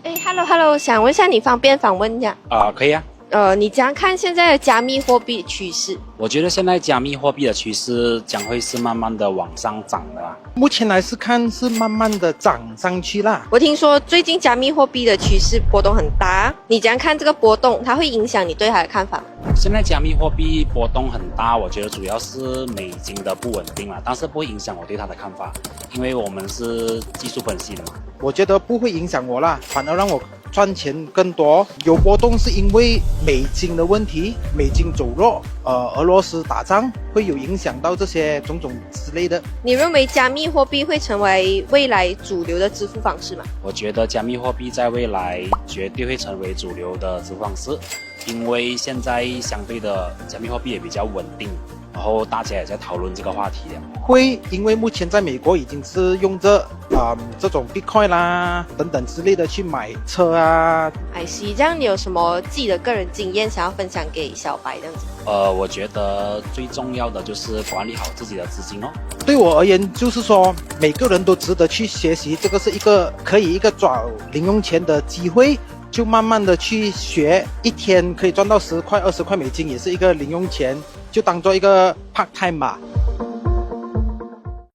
哎，Hello，想问一下，你方便访问一下？可以啊。你怎样看现在的加密货币趋势？我觉得现在加密货币的趋势将会是慢慢的往上涨的啦。目前来是看是慢慢的涨上去啦。我听说最近加密货币的趋势波动很大，你怎样看这个波动？它会影响你对它的看法吗？现在加密货币波动很大，我觉得主要是美金的不稳定啦，但是不会影响我对它的看法，因为我们是技术分析的嘛。我觉得不会影响我啦，反而让我赚钱更多。有波动是因为美金的问题，美金走弱，俄罗斯打仗会有影响到这些种种之类的。你认为加密货币会成为未来主流的支付方式吗？我觉得加密货币在未来绝对会成为主流的支付方式，因为现在相对的加密货币也比较稳定，然后大家也在讨论这个话题了。会因为目前在美国已经是用这种 Bitcoin 啦等等之类的去买车啊。I see，这样你有什么自己的个人经验想要分享给小白这样子？我觉得最重要的就是管理好自己的资金哦。对我而言，就是说每个人都值得去学习，这个是一个赚零用钱的机会，就慢慢的去学，一天可以赚到10块20块美金，也是一个零用钱，就当做一个 part time 吧。